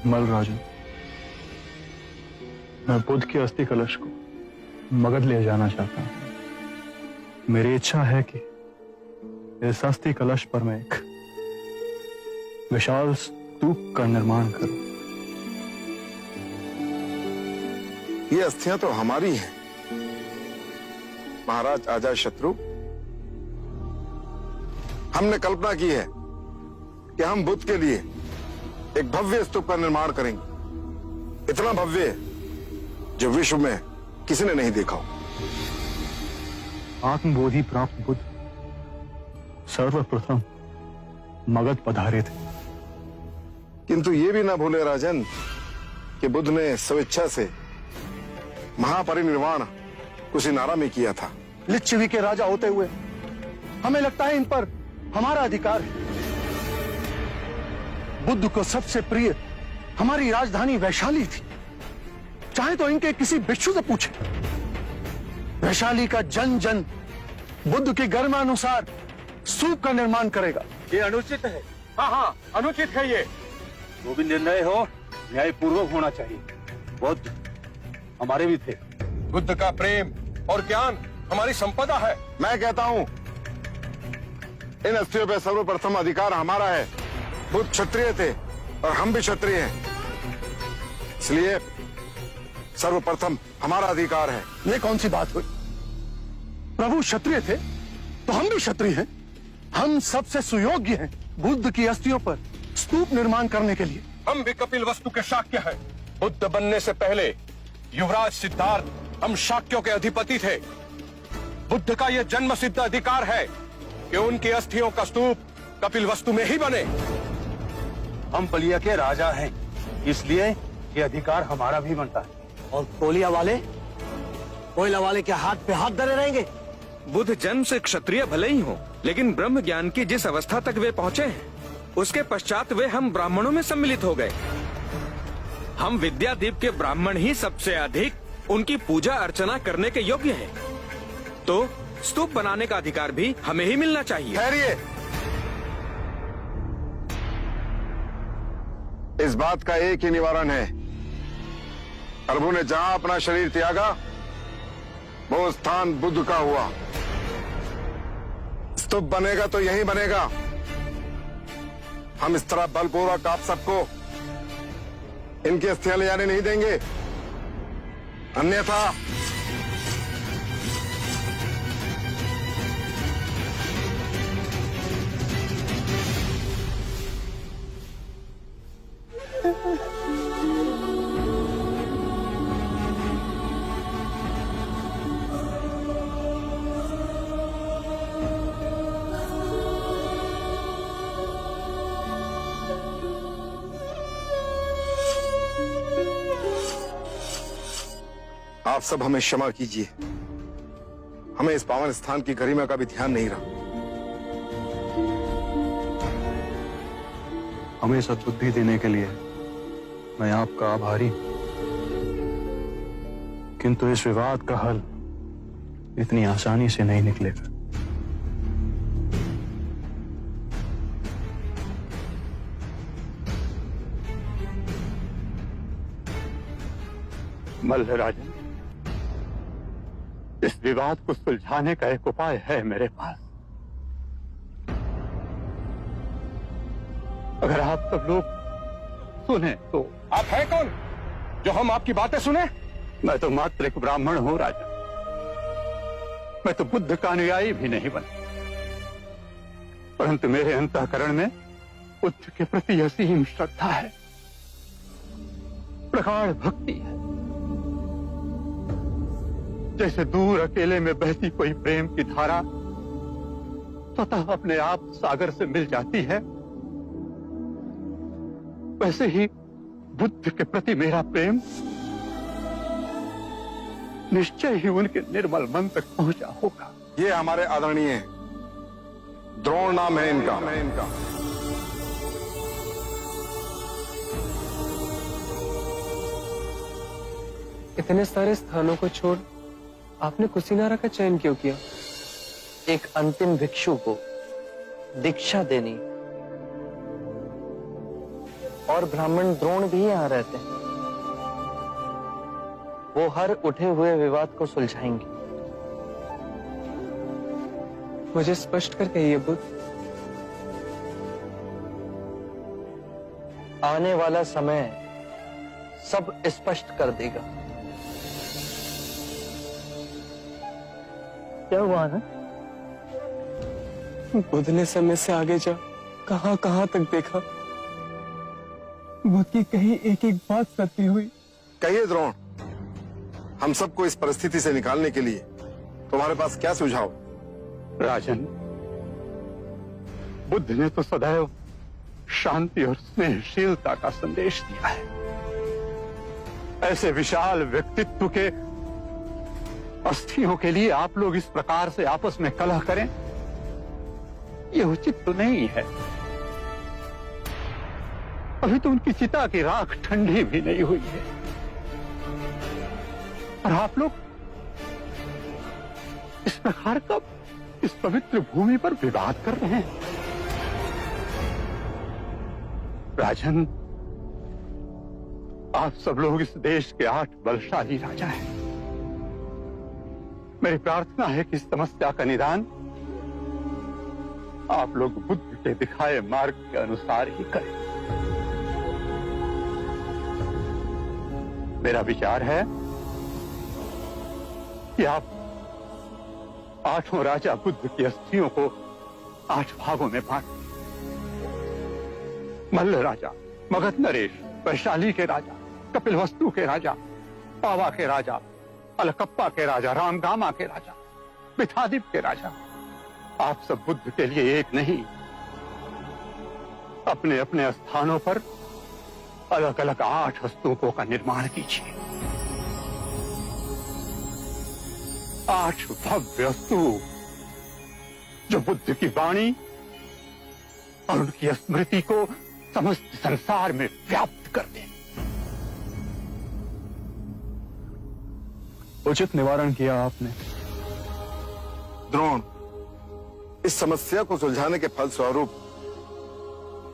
मलराजन, मैं बुद्ध की अस्थि कलश को मगध ले जाना चाहता हूं। मेरी इच्छा है कि इस अस्थि कलश पर मैं एक विशाल स्तूप का निर्माण करूं। ये अस्थियां तो हमारी हैं, महाराज अजात शत्रु। हमने कल्पना की है कि हम बुद्ध के लिए एक भव्य स्तूप का निर्माण करेंगे, इतना भव्य जो विश्व में किसी ने नहीं देखा हो। आत्मबोधि प्राप्त बुद्ध सर्वप्रथम मगध पधारे थे, किंतु ये भी ना भूले राजन कि बुद्ध ने स्वेच्छा से महापरिनिर्वाण कुशीनारा में किया था। लिच्छवी के राजा होते हुए हमें लगता है इन पर हमारा अधिकार है। बुद्ध को सबसे प्रिय हमारी राजधानी वैशाली थी। चाहे तो इनके किसी भिक्षु से पूछे, वैशाली का जन जन बुद्ध के गर्मानुसार स्तूप का निर्माण करेगा। ये अनुचित है। हाँ, अनुचित है। ये जो भी निर्णय हो न्यायपूर्वक होना चाहिए। बुद्ध हमारे भी थे। बुद्ध का प्रेम और ज्ञान हमारी संपदा है। मैं कहता हूं इन अस्थियों पर सर्वप्रथम अधिकार हमारा है। बुद्ध क्षत्रिय थे और हम भी क्षत्रिय हैं, इसलिए सर्वप्रथम हमारा अधिकार है। ये कौन सी बात हुई? प्रभु क्षत्रिय थे तो हम भी क्षत्रिय हैं। हम सबसे सुयोग्य हैं बुद्ध की अस्थियों पर स्तूप निर्माण करने के लिए। हम भी कपिल वस्तु के शाक्य हैं। बुद्ध बनने से पहले युवराज सिद्धार्थ हम शाक्यों के अधिपति थे। बुद्ध का यह जन्म सिद्ध अधिकार है कि उनकी अस्थियों का स्तूप कपिल वस्तु में ही बने। हम पलिया के राजा हैं, इसलिए ये अधिकार हमारा भी बनता है। और कोलिया वाले, कोयला वाले के हाथ पे हाथ धरे रहेंगे। बुद्ध जन्म से क्षत्रिय भले ही हो, लेकिन ब्रह्म ज्ञान की जिस अवस्था तक वे पहुँचे हैं उसके पश्चात वे हम ब्राह्मणों में सम्मिलित हो गए। हम विद्यादीप के ब्राह्मण ही सबसे अधिक उनकी पूजा अर्चना करने के योग्य हैं। तो स्तूप बनाने का अधिकार भी हमें ही मिलना चाहिए। ठहरिए, इस बात का एक ही निवारण है। प्रभु ने जहां अपना शरीर त्यागा वो स्थान बुद्ध का हुआ। स्तूप बनेगा तो यहीं बनेगा। हम इस तरह बलपूर्वक आप सबको इनकी अस्थियां ले जाने नहीं देंगे, अन्यथा आप सब हमें क्षमा कीजिए। हमें इस पावन स्थान की गरिमा का भी ध्यान नहीं रहा। हमें सद्बुद्धि देने के लिए मैं आपका आभारी हूं, किंतु इस विवाद का हल इतनी आसानी से नहीं निकलेगा। मल्लराजन, इस विवाद को सुलझाने का एक उपाय है मेरे पास। अगर आप सब लोग सुने तो। आप हैं कौन जो हम आपकी बातें सुने? मैं तो मात्र एक ब्राह्मण हूं राजा। मैं तो बुद्ध का अनुयायी भी नहीं बना, परंतु मेरे अंतःकरण में बुद्ध के प्रति असीम श्रद्धा है, प्रगाढ़ भक्ति है। जैसे दूर अकेले में बहती कोई प्रेम की धारा स्वतः अपने आप सागर से मिल जाती है, वैसे ही बुद्ध के प्रति मेरा प्रेम निश्चय ही उनके निर्मल मन तक पहुंचा होगा। ये हमारे आदरणीय द्रोण नाम है इनका। इतने सारे स्थानों को छोड़ आपने कुशीनारा का चयन क्यों किया? एक अंतिम भिक्षु को दीक्षा देनी और ब्राह्मण द्रोण भी यहाँ रहते हैं। वो हर उठे हुए विवाद को सुलझाएंगे। मुझे स्पष्ट कर कहिए बुद्ध। आने वाला समय सब स्पष्ट कर देगा। क्या हुआ ना? बुद्ध ने समय से आगे जा कहां कहां तक देखा। बुद्ध की कही एक एक बात सत्य हुई। कहिए द्रोण, हम सबको इस परिस्थिति से निकालने के लिए तुम्हारे पास क्या सुझाव? राजन, बुद्ध ने तो सदैव शांति और स्नेहशीलता का संदेश दिया है। ऐसे विशाल व्यक्तित्व के अस्थियों के लिए आप लोग इस प्रकार से आपस में कलह करें, यह उचित तो नहीं है। अभी तो उनकी चिता की राख ठंडी भी नहीं हुई है और आप लोग इस प्रकार का इस पवित्र भूमि पर विवाद कर रहे हैं। राजन, आप सब लोग इस देश के 8 बलशाली राजा हैं। मेरी प्रार्थना है कि इस समस्या का निदान आप लोग बुद्ध के दिखाए मार्ग के अनुसार ही करें। मेरा विचार है कि आप 8 राजा बुद्ध की अस्थियों को 8 भागों में बांटें। मल्ल राजा, मगध नरेश, वैशाली के राजा, कपिलवस्तु के राजा, पावा के राजा, अलकप्पा के राजा, रामगामा के राजा, बिथादीप के राजा, आप सब बुद्ध के लिए एक नहीं, अपने अपने स्थानों पर अलग अलग 8 स्तूपों का निर्माण कीजिए। 8 भव्य स्तूप जो बुद्ध की वाणी और उनकी स्मृति को समस्त संसार में व्याप्त कर दें। उचित निवारण किया आपने। द्रोण, इस समस्या को सुलझाने के फलस्वरूप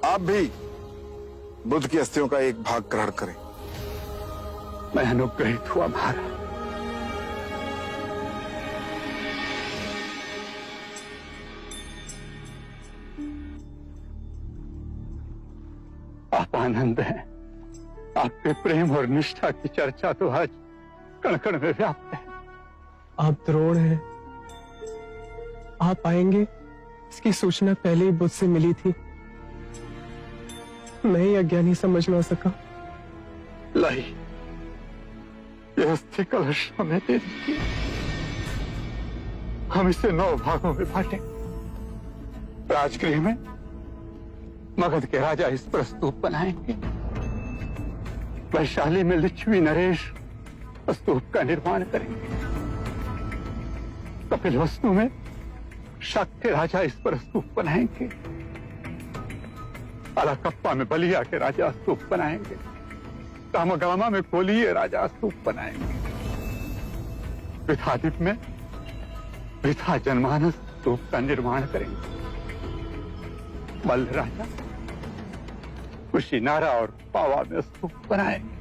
आप भी बुद्ध की अस्थियों का एक भाग ग्रहण करें। मैं अनुग्रहित हुआ महाराज। आप आनंद हैं। आपके प्रेम और निष्ठा की चर्चा तो आज कण कण में व्याप्त है। आप द्रोण हैं। आप आएंगे इसकी सूचना पहले ही बुद्ध से मिली थी। मैं ही अज्ञानी समझ ना सका। लाई, यह अस्थि कलश हमें दे दीजिए। हम इसे 9 भागों में बांटें। राजगृह में मगध के राजा इस पर स्तूप बनाएंगे। वैशाली में लिच्छवी नरेश स्तूप का निर्माण करेंगे। कपिलवस्तु में शक के राजा इस पर स्तूप बनाएंगे। अलकप्पा में बलिया के राजा स्तूप बनाएंगे। रामगामा में कोलीय राजा स्तूप बनाएंगे। विथादीप में विथा जनमानस स्तूप का निर्माण करेंगे। मल्ल राजा कुशीनारा और पावा में स्तूप बनाएंगे।